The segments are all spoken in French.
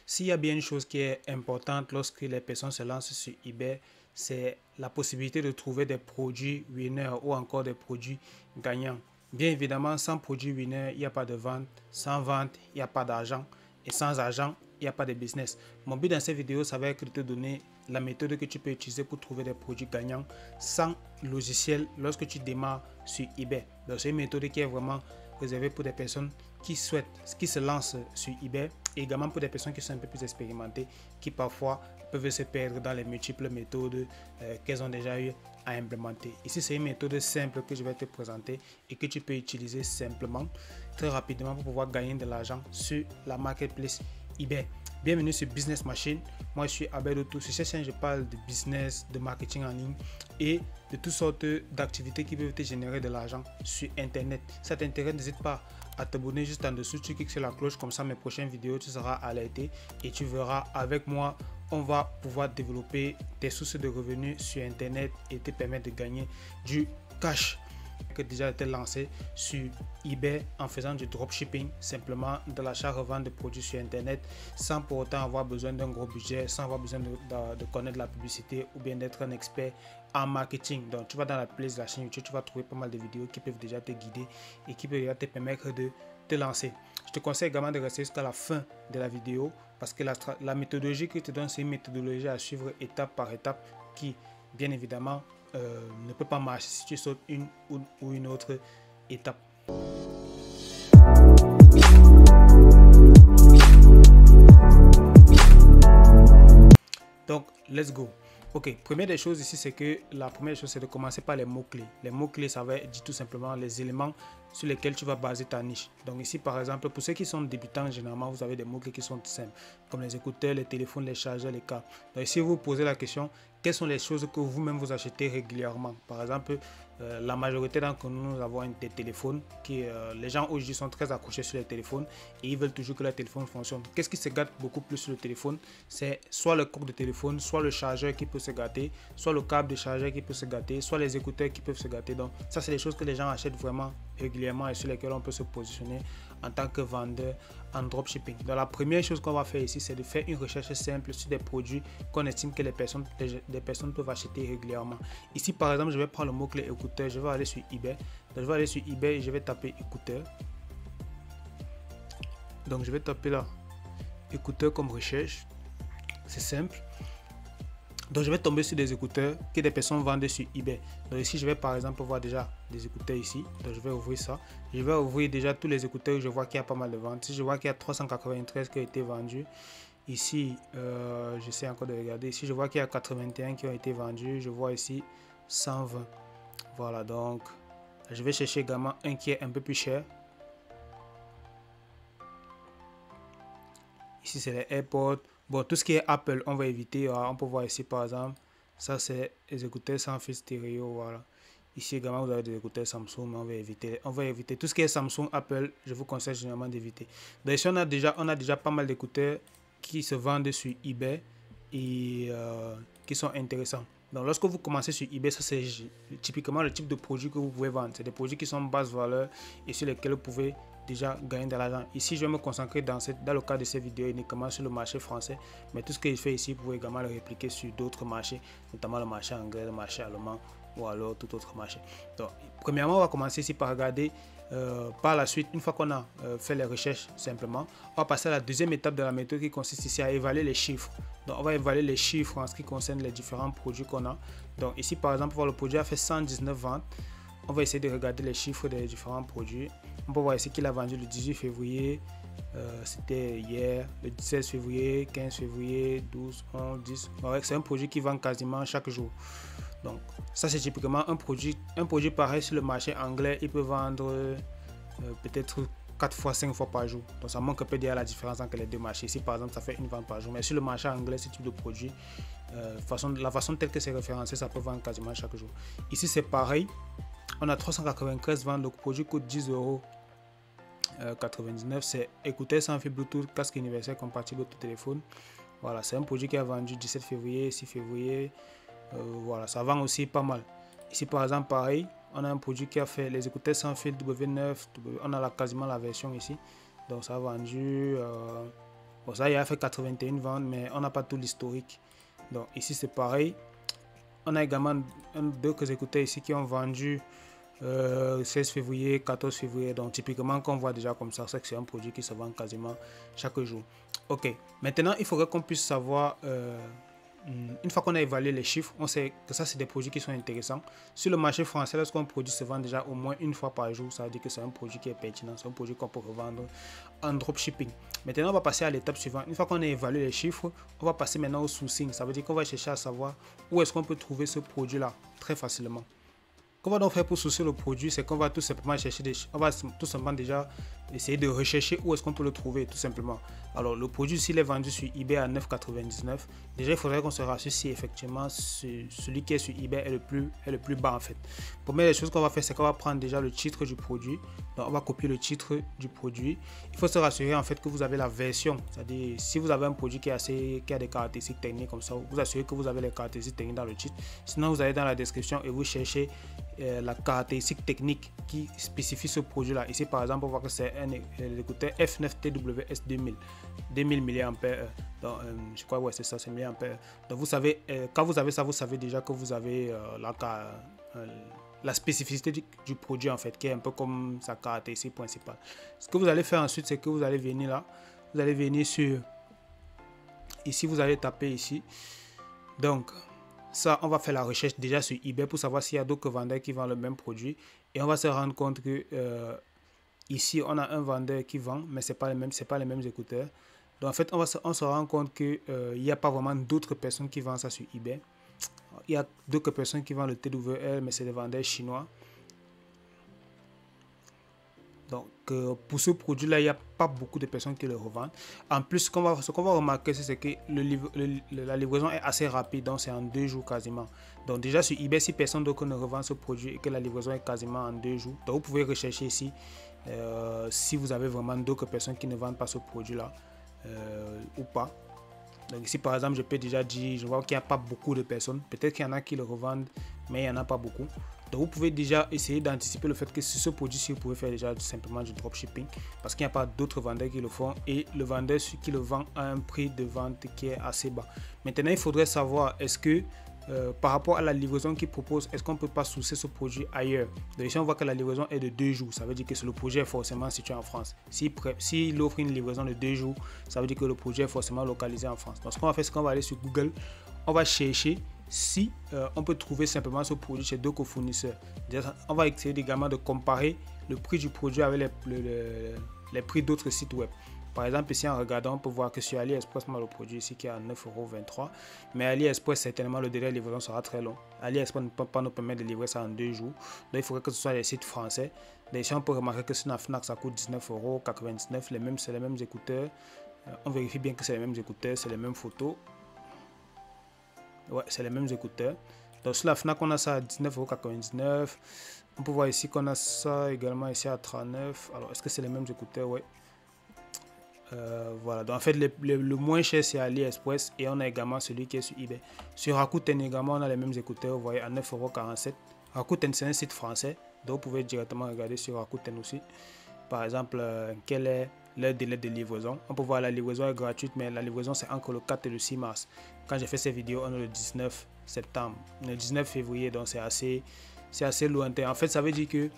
S'il y a bien une chose qui est importante lorsque les personnes se lancent sur eBay, c'est la possibilité de trouver des produits winners ou encore des produits gagnants. Bien évidemment, sans produit winner, il n'y a pas de vente. Sans vente, il n'y a pas d'argent. Et sans argent, il n'y a pas de business. Mon but dans cette vidéo, ça va être de te donner la méthode que tu peux utiliser pour trouver des produits gagnants sans logiciel lorsque tu démarres sur eBay. Donc, c'est une méthode qui est vraiment réservée pour des personnes qui se lancent sur eBay et également pour des personnes qui sont un peu plus expérimentées, qui parfois peuvent se perdre dans les multiples méthodes qu'elles ont déjà eu à implémenter. Ici, c'est une méthode simple que je vais te présenter et que tu peux utiliser simplement, très rapidement pour pouvoir gagner de l'argent sur la marketplace eBay. Bienvenue sur Business Machine. Moi, je suis Abel Otto. Sur cette chaîne, je parle de business, de marketing en ligne et de toutes sortes d'activités qui peuvent te générer de l'argent sur Internet. Si ça t'intéresse, n'hésite pas à t'abonner juste en dessous. Tu cliques sur la cloche, comme ça, mes prochaines vidéos, tu seras alerté et tu verras avec moi. On va pouvoir développer tes sources de revenus sur Internet et te permettre de gagner du cash. Que déjà été lancé sur eBay en faisant du dropshipping, simplement de l'achat-revente de produits sur Internet sans pour autant avoir besoin d'un gros budget, sans avoir besoin de connaître la publicité ou bien d'être un expert en marketing. Donc tu vas dans la playlist de la chaîne YouTube, tu vas trouver pas mal de vidéos qui peuvent déjà te guider et qui peuvent déjà te permettre de te lancer. Je te conseille également de rester jusqu'à la fin de la vidéo parce que la méthodologie que je te donne, c'est une méthodologie à suivre étape par étape qui, bien évidemment, ne peut pas marcher si tu sautes une ou une autre étape. Donc, let's go. Ok, première des choses ici, c'est que la première chose, c'est de commencer par les mots-clés. Les mots-clés, ça va dire tout simplement les éléments sur lesquels tu vas baser ta niche. Donc ici, par exemple, pour ceux qui sont débutants, généralement, vous avez des mots-clés qui sont simples, comme les écouteurs, les téléphones, les chargeurs, les câbles. Donc ici, vous posez la question, quelles sont les choses que vous-même vous achetez régulièrement? Par exemple, la majorité d'entre nous avons des téléphones qui, les gens aujourd'hui sont très accrochés sur les téléphones et ils veulent toujours que le téléphone fonctionne. Qu'est-ce qui se gâte beaucoup plus sur le téléphone? C'est soit le coque de téléphone, soit le chargeur qui peut se gâter, soit le câble de chargeur qui peut se gâter, soit les écouteurs qui peuvent se gâter. Donc ça, c'est des choses que les gens achètent vraiment régulièrement et sur lesquelles on peut se positionner en tant que vendeur en dropshipping. Donc la première chose qu'on va faire ici, c'est de faire une recherche simple sur des produits qu'on estime que les personnes peuvent acheter régulièrement. Ici, par exemple, je vais prendre le mot-clé écouteur, je vais aller sur eBay. Donc, je vais aller sur eBay et je vais taper écouteur. Donc je vais taper là écouteur comme recherche. C'est simple. Donc je vais tomber sur des écouteurs que des personnes vendent sur eBay. Donc ici je vais par exemple voir déjà des écouteurs ici. Donc je vais ouvrir ça. Je vais ouvrir déjà tous les écouteurs. Je vois qu'il y a pas mal de ventes. Si je vois qu'il y a 393 qui ont été vendus. Ici j'essaie encore de regarder. Ici je vois qu'il y a 81 qui ont été vendus. Je vois ici 120. Voilà, donc je vais chercher également un qui est un peu plus cher. Ici c'est les AirPods. Bon, tout ce qui est Apple, on va éviter. Voilà, on peut voir ici par exemple, ça c'est les écouteurs sans fil stéréo. Voilà. Ici également, vous avez des écouteurs Samsung, mais on va éviter. On va éviter tout ce qui est Samsung, Apple. Je vous conseille généralement d'éviter. Donc ici, on a déjà pas mal d'écouteurs qui se vendent sur eBay et qui sont intéressants. Donc lorsque vous commencez sur eBay, ça c'est typiquement le type de produit que vous pouvez vendre. C'est des produits qui sont basse valeur et sur lesquels vous pouvez déjà gagner de l'argent. Ici, je vais me concentrer dans le cadre de cette vidéo uniquement sur le marché français. Mais tout ce que je fais ici, vous pouvez également le répliquer sur d'autres marchés, notamment le marché anglais, le marché allemand ou alors tout autre marché. Donc, premièrement, on va commencer ici par regarder. Par la suite, une fois qu'on a fait les recherches simplement, on va passer à la deuxième étape de la méthode qui consiste ici à évaluer les chiffres. Donc, on va évaluer les chiffres en ce qui concerne les différents produits qu'on a. Donc, ici, par exemple, le produit a fait 119 ventes. On va essayer de regarder les chiffres des différents produits. On peut voir ici qu'il a vendu le 18 février, c'était hier, le 16 février, 15 février, 12, 11, 10. Ouais, c'est un produit qui vend quasiment chaque jour. Donc ça c'est typiquement un produit pareil sur le marché anglais, il peut vendre peut-être 4 fois, 5 fois par jour. Donc ça manque un peu derrière la différence entre les deux marchés. Ici par exemple ça fait une vente par jour. Mais sur le marché anglais, ce type de produit, la façon telle que c'est référencé, ça peut vendre quasiment chaque jour. Ici c'est pareil. On a 393 ventes, le produit coûte 10,99 €. C'est écouteurs sans fil Bluetooth, casque universel compatible au téléphone. Voilà, c'est un produit qui a vendu 17 février, 6 février. Voilà, ça vend aussi pas mal. Ici par exemple, pareil, on a un produit qui a fait les écouteurs sans fil W9. On a quasiment la version ici. Donc ça a vendu Bon, ça, il a fait 81 ventes, mais on n'a pas tout l'historique. Donc, ici, c'est pareil. On a également d'autres écouteurs ici qui ont vendu 16 février, 14 février. Donc, typiquement, qu'on voit déjà comme ça, c'est que c'est un produit qui se vend quasiment chaque jour. Ok, maintenant, il faudrait qu'on puisse savoir... une fois qu'on a évalué les chiffres, on sait que ça, c'est des produits qui sont intéressants. Sur le marché français, lorsqu'un produit se vend déjà au moins une fois par jour, ça veut dire que c'est un produit qui est pertinent, c'est un produit qu'on peut revendre en dropshipping. Maintenant, on va passer à l'étape suivante. Une fois qu'on a évalué les chiffres, on va passer maintenant au sourcing. Ça veut dire qu'on va chercher à savoir où est-ce qu'on peut trouver ce produit-là très facilement. Qu'on va donc faire pour sourcer le produit, c'est qu'on va tout simplement chercher on va tout simplement déjà essayer de rechercher où est-ce qu'on peut le trouver tout simplement. Alors le produit s'il est vendu sur eBay à 9,99, déjà il faudrait qu'on se rassure si effectivement celui qui est sur eBay est le plus bas en fait. Première des choses qu'on va faire, c'est qu'on va prendre déjà le titre du produit. Donc on va copier le titre du produit. Il faut se rassurer en fait que vous avez la version, c'est-à-dire si vous avez un produit qui a des caractéristiques techniques comme ça, vous assurez que vous avez les caractéristiques techniques dans le titre. Sinon vous allez dans la description et vous cherchez la caractéristique technique qui spécifie ce produit là. Ici par exemple on voit que c'est un écouteur F9 TWS 2000 mAh. Donc je crois ouais c'est ça, c'est mAh. Donc vous savez quand vous avez ça, vous savez déjà que vous avez la spécificité du produit en fait, qui est un peu comme sa caractéristique principale. Ce que vous allez faire ensuite, c'est que vous allez venir là, vous allez venir sur ici, vous allez taper ici. Donc ça, on va faire la recherche déjà sur eBay pour savoir s'il y a d'autres vendeurs qui vendent le même produit. Et on va se rendre compte que ici, on a un vendeur qui vend, mais ce n'est pas les mêmes écouteurs. Donc en fait, on se rend compte qu'il n'y a pas vraiment d'autres personnes qui vendent ça sur eBay. Il y a d'autres personnes qui vendent le TWL, mais c'est des vendeurs chinois. Donc pour ce produit-là, il n'y a pas beaucoup de personnes qui le revendent. En plus, ce qu'on va remarquer, c'est que la livraison est assez rapide, donc c'est en 2 jours quasiment. Donc déjà sur eBay, si personne d'autre ne revend ce produit et que la livraison est quasiment en 2 jours, donc vous pouvez rechercher ici si vous avez vraiment d'autres personnes qui ne vendent pas ce produit-là ou pas. Donc ici par exemple, je peux déjà dire, je vois qu'il n'y a pas beaucoup de personnes. Peut-être qu'il y en a qui le revendent, mais il n'y en a pas beaucoup. Donc vous pouvez déjà essayer d'anticiper le fait que sur ce produit-ci, vous pouvez faire déjà simplement du dropshipping parce qu'il n'y a pas d'autres vendeurs qui le font et le vendeur qui le vend a un prix de vente qui est assez bas. Maintenant, il faudrait savoir est-ce que par rapport à la livraison qu'il propose, est-ce qu'on ne peut pas sourcer ce produit ailleurs. Donc ici, on voit que la livraison est de 2 jours. Ça veut dire que le projet est forcément situé en France. S'il offre une livraison de 2 jours, ça veut dire que le projet est forcément localisé en France. Donc ce qu'on va faire, c'est qu'on va aller sur Google, on va chercher si on peut trouver simplement ce produit chez d'autres fournisseurs. On va essayer également de comparer le prix du produit avec les prix d'autres sites web. Par exemple, ici en regardant, on peut voir que sur AliExpress, le produit ici qui est à 9,23 €. Mais AliExpress, certainement, le délai de livraison sera très long. AliExpress ne peut pas nous permettre de livrer ça en 2 jours. Donc, il faudrait que ce soit les sites français. Donc, ici, on peut remarquer que sur la Fnac, ça coûte 19,99 €. C'est les mêmes écouteurs. On vérifie bien que c'est les mêmes écouteurs, c'est les mêmes photos. Ouais, c'est les mêmes écouteurs. Donc, sur la Fnac, on a ça à 19,99 €. On peut voir ici qu'on a ça également ici à 39 €. Alors, est-ce que c'est les mêmes écouteurs? Ouais. Voilà, donc en fait le moins cher c'est AliExpress et on a également celui qui est sur eBay. Sur Rakuten également on a les mêmes écouteurs, vous voyez, à 9,47 €. Rakuten c'est un site français, donc vous pouvez directement regarder sur Rakuten aussi. Par exemple, quel est le délai de livraison. On peut voir la livraison est gratuite, mais la livraison c'est entre le 4 et le 6 mars. Quand j'ai fait ces vidéos, on est le 19 septembre, le 19 février, donc c'est assez lointain. En fait, ça veut dire que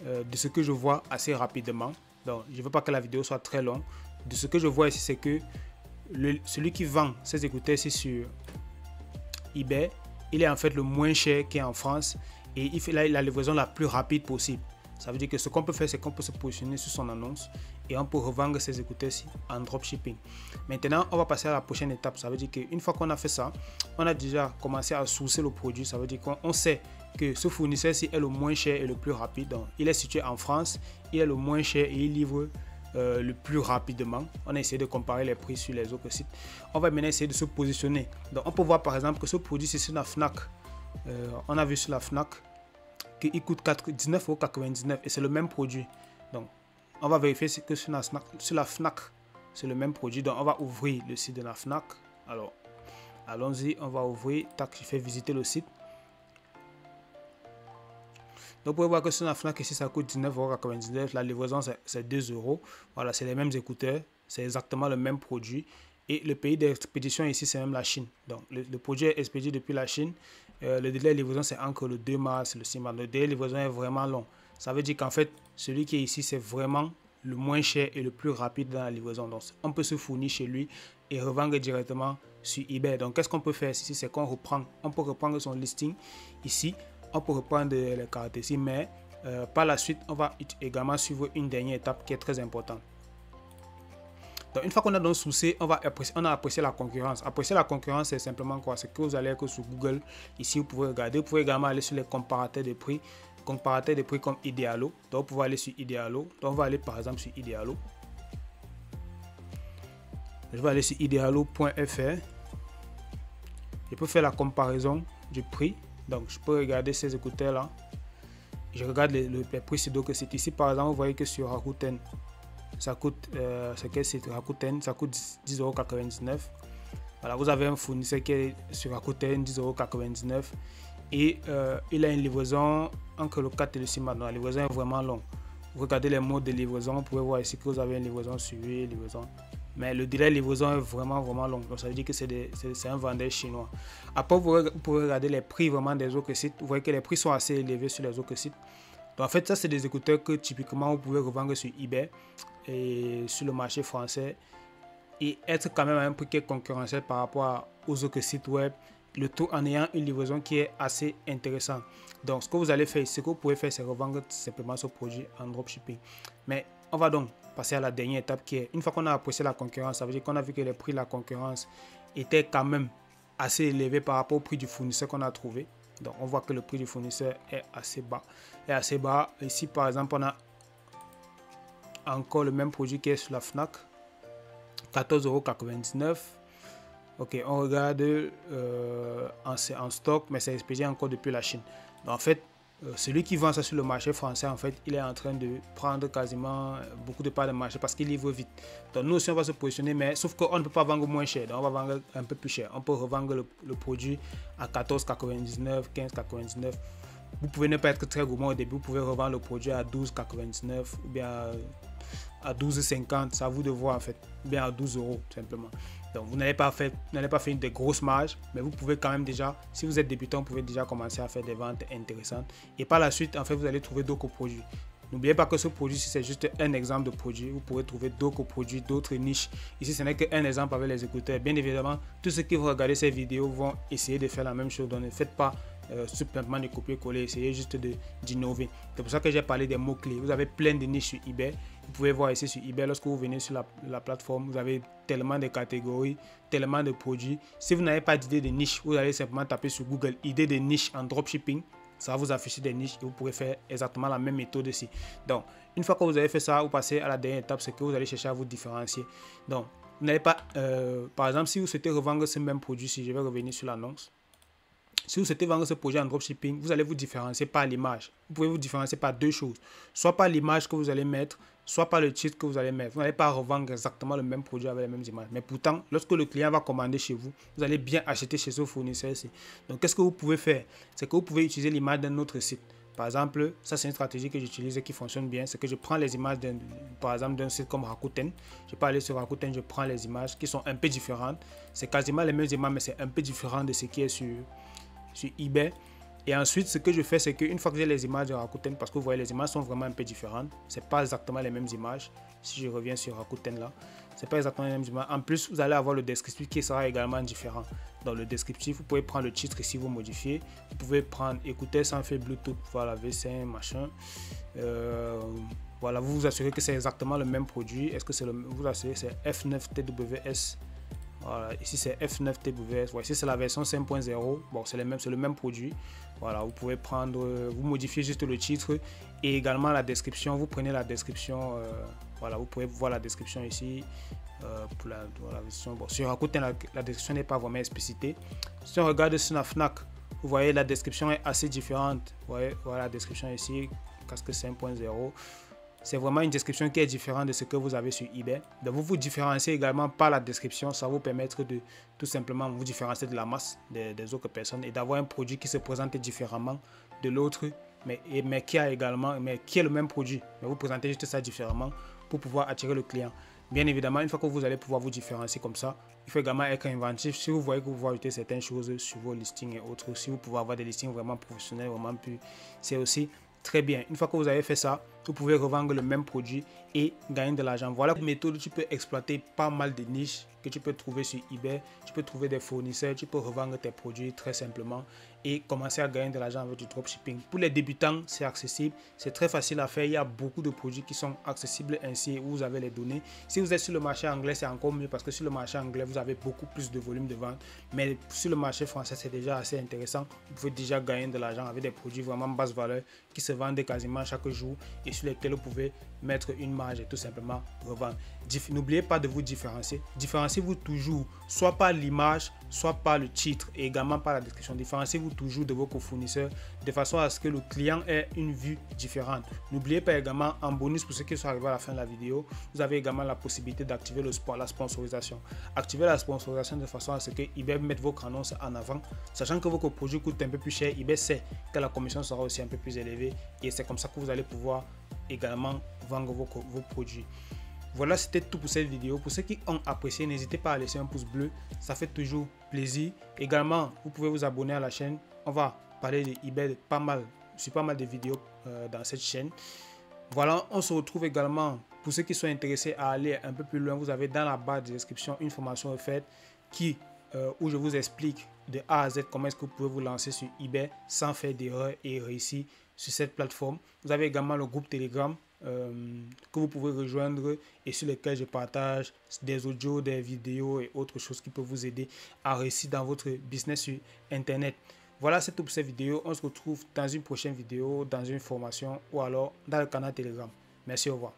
de ce que je vois assez rapidement, donc je ne veux pas que la vidéo soit très longue. De ce que je vois ici, c'est que celui qui vend ces écouteurs ici sur eBay, il est en fait le moins cher qui est en France et il fait la livraison la plus rapide possible. Ça veut dire que ce qu'on peut faire, c'est qu'on peut se positionner sur son annonce et on peut revendre ces écouteurs-ci en dropshipping. Maintenant, on va passer à la prochaine étape. Ça veut dire qu'une fois qu'on a fait ça, on a déjà commencé à sourcer le produit. Ça veut dire qu'on sait que ce fournisseur-ci est le moins cher et le plus rapide. Donc, il est situé en France, il est le moins cher et il livre le plus rapidement. On a essayé de comparer les prix sur les autres sites. On va maintenant essayer de se positionner. Donc on peut voir par exemple que ce produit c'est sur la Fnac. On a vu sur la Fnac qu'il coûte 19,99 € et c'est le même produit. Donc on va vérifier que sur la Fnac c'est le même produit. Donc on va ouvrir le site de la Fnac. Alors allons-y, on va ouvrir. Tac, je fais visiter le site. Donc, vous pouvez voir que sur la Fnac, ici, ça coûte 19,99 €. La livraison, c'est 2 €. Voilà, c'est les mêmes écouteurs. C'est exactement le même produit. Et le pays d'expédition ici, c'est même la Chine. Donc, le produit est expédié depuis la Chine. Le délai de livraison, c'est entre le 2 mars et le 6 mars. Le délai de livraison est vraiment long. Ça veut dire qu'en fait, celui qui est ici, c'est vraiment le moins cher et le plus rapide dans la livraison. Donc, on peut se fournir chez lui et revendre directement sur eBay. Donc, qu'est-ce qu'on peut faire ici? C'est qu'on reprend. On peut reprendre son listing ici. On peut reprendre les caractéristiques, mais par la suite, on va également suivre une dernière étape qui est très importante. Donc, une fois qu'on a donc sourcé, on a apprécié la concurrence. Apprécier la concurrence, c'est simplement quoi? C'est que vous allez que sur Google, ici, vous pouvez regarder. Vous pouvez également aller sur les comparateurs de prix. Comparateurs de prix comme Idealo. Donc, vous pouvez aller sur Idealo. Donc, on va aller par exemple sur Idealo. Je vais aller sur idealo.fr. Je peux faire la comparaison du prix. Donc, je peux regarder ces écouteurs-là. Je regarde les prix sur d'autres sites. Ici, par exemple, vous voyez que sur Rakuten, ça coûte, c'est quel site? Rakuten, ça coûte 10,99 €. Voilà, vous avez un fournisseur qui est sur Rakuten, 10,99 €. Et il a une livraison entre le 4 et le 6 mars. Donc, la livraison est vraiment longue. Vous regardez les modes de livraison, vous pouvez voir ici que vous avez une livraison suivie, livraison. Mais le délai de livraison est vraiment long. Donc, ça veut dire que c'est un vendeur chinois. Après, vous pouvez regarder les prix vraiment des autres sites. Vous voyez que les prix sont assez élevés sur les autres sites. Donc, en fait, ça, c'est des écouteurs que typiquement, vous pouvez revendre sur eBay et sur le marché français et être quand même à un prix qui est concurrentiel par rapport aux autres sites web, le tout en ayant une livraison qui est assez intéressante. Donc, ce que vous allez faire, ce que vous pouvez faire, c'est revendre simplement ce produit en dropshipping. Mais on va donc passer à la dernière étape qui est, une fois qu'on a apprécié la concurrence, ça veut dire qu'on a vu que les prix de la concurrence étaient quand même assez élevés par rapport au prix du fournisseur qu'on a trouvé. Donc, on voit que le prix du fournisseur est assez bas. Ici, par exemple, on a encore le même produit qui est sur la Fnac, 14,99 €. Ok, on regarde en stock, mais c'est expédié encore depuis la Chine. Donc, en fait, celui qui vend ça sur le marché français, en fait, il est en train de prendre quasiment beaucoup de parts de marché parce qu'il livre vite. Donc, nous aussi, on va se positionner, mais sauf qu'on ne peut pas vendre moins cher. Donc, on va vendre un peu plus cher. On peut revendre le produit à 14,99 €, 15,99 €. Vous pouvez ne pas être très gourmand au début. Vous pouvez revendre le produit à 12,99 € ou bien à 12,50 €. C'est à vous de voir, en fait. Ou bien à 12 € simplement. Donc, vous n'allez pas faire une des grosses marges, mais vous pouvez quand même déjà, si vous êtes débutant, vous pouvez déjà commencer à faire des ventes intéressantes. Et par la suite, en fait, vous allez trouver d'autres produits. N'oubliez pas que ce produit, c'est juste un exemple de produit. Vous pourrez trouver d'autres produits, d'autres niches. Ici, ce n'est qu'un exemple avec les écouteurs. Bien évidemment, tous ceux qui vont regarder ces vidéos vont essayer de faire la même chose. Donc, ne faites pas simplement de copier-coller, essayez juste d'innover. C'est pour ça que j'ai parlé des mots-clés. Vous avez plein de niches sur eBay. Vous pouvez voir ici sur eBay, lorsque vous venez sur la plateforme, vous avez tellement de catégories, tellement de produits. Si vous n'avez pas d'idée de niche, vous allez simplement taper sur Google idée de niche en dropshipping. Ça va vous afficher des niches et vous pourrez faire exactement la même méthode ici. Donc, une fois que vous avez fait ça, vous passez à la dernière étape, c'est que vous allez chercher à vous différencier. Donc, vous n'allez pas, par exemple, si vous souhaitez revendre ce même produit, si je vais revenir sur l'annonce, si vous souhaitez vendre ce projet en dropshipping, vous allez vous différencier par l'image. Vous pouvez vous différencier par deux choses. Soit par l'image que vous allez mettre, soit par le titre que vous allez mettre. Vous n'allez pas revendre exactement le même produit avec les mêmes images. Mais pourtant, lorsque le client va commander chez vous, vous allez bien acheter chez ce fournisseur-ci. Donc, qu'est-ce que vous pouvez faire? C'est que vous pouvez utiliser l'image d'un autre site. Par exemple, ça c'est une stratégie que j'utilise et qui fonctionne bien. C'est que je prends les images par exemple d'un site comme Rakuten. Je peux aller sur Rakuten, je prends les images qui sont un peu différentes. C'est quasiment les mêmes images, mais c'est un peu différent de ce qui est sur eBay. Et ensuite, ce que je fais, c'est qu'une fois que j'ai les images de Rakuten, parce que vous voyez, les images sont vraiment un peu différentes. C'est pas exactement les mêmes images. Si je reviens sur Rakuten là, c'est pas exactement les mêmes images. En plus, vous allez avoir le descriptif qui sera également différent. Dans le descriptif, vous pouvez prendre le titre ici, vous modifiez. Vous pouvez prendre écouter sans fil Bluetooth, voilà, V5, machin. Voilà, vous vous assurez que c'est exactement le même produit. Est-ce que c'est vous assurez c'est F9TWS. Voilà, ici c'est F9TWS. Voilà, ici c'est la version 5.0. Bon, c'est le même produit. Voilà, vous pouvez prendre, vous modifiez juste le titre et également la description. Vous prenez la description. Voilà, vous pouvez voir la description ici. Pour la version. Bon, sur Rakuten, la description n'est pas vraiment explicitée. Si on regarde sur la Fnac, vous voyez la description est assez différente. Vous voyez, voilà la description ici, casque 5.0. C'est vraiment une description qui est différente de ce que vous avez sur eBay. Donc, vous vous différenciez également par la description. Ça vous permettre de tout simplement vous différencier de la masse des autres personnes et d'avoir un produit qui se présente différemment de l'autre mais qui a également, mais qui est le même produit. Mais vous présentez juste ça différemment pour pouvoir attirer le client. Bien évidemment, une fois que vous allez pouvoir vous différencier comme ça, il faut également être inventif. Si vous voyez que vous pouvez ajouter certaines choses sur vos listings et autres, si vous pouvez avoir des listings vraiment professionnels, vraiment plus, c'est aussi très bien. Une fois que vous avez fait ça, vous pouvez revendre le même produit et gagner de l'argent. Voilà une méthode où tu peux exploiter pas mal de niches que tu peux trouver sur eBay. Tu peux trouver des fournisseurs, tu peux revendre tes produits très simplement et commencer à gagner de l'argent avec du dropshipping. Pour les débutants, c'est accessible, c'est très facile à faire. Il y a beaucoup de produits qui sont accessibles ainsi où vous avez les données. Si vous êtes sur le marché anglais, c'est encore mieux parce que sur le marché anglais, vous avez beaucoup plus de volume de vente. Mais sur le marché français, c'est déjà assez intéressant. Vous pouvez déjà gagner de l'argent avec des produits vraiment basse valeur qui se vendent quasiment chaque jour et sur lesquels vous pouvez mettre une marge et tout simplement revendre. N'oubliez pas de vous différencier. Différenciez-vous toujours, soit par l'image, soit par le titre et également par la description. Différenciez-vous toujours de vos fournisseurs de façon à ce que le client ait une vue différente. N'oubliez pas également, en bonus pour ceux qui sont arrivés à la fin de la vidéo, vous avez également la possibilité d'activer la sponsorisation. Activez la sponsorisation de façon à ce que eBay mette votre annonce en avant. Sachant que votre produit coûte un peu plus cher, eBay sait que la commission sera aussi un peu plus élevée et c'est comme ça que vous allez pouvoir également vendre vos produits. Voilà, c'était tout pour cette vidéo. Pour ceux qui ont apprécié, n'hésitez pas à laisser un pouce bleu, ça fait toujours plaisir. Également, vous pouvez vous abonner à la chaîne. On va parler de eBay sur pas mal de vidéos dans cette chaîne. Voilà, on se retrouve également pour ceux qui sont intéressés à aller un peu plus loin. Vous avez dans la barre de description une formation offerte où je vous explique de A à Z comment est-ce que vous pouvez vous lancer sur eBay sans faire d'erreur et réussir sur cette plateforme. Vous avez également le groupe Telegram que vous pouvez rejoindre et sur lequel je partage des audios, des vidéos et autres choses qui peuvent vous aider à réussir dans votre business sur Internet. Voilà, c'est tout pour cette vidéo. On se retrouve dans une prochaine vidéo, dans une formation ou alors dans le canal Telegram. Merci, au revoir.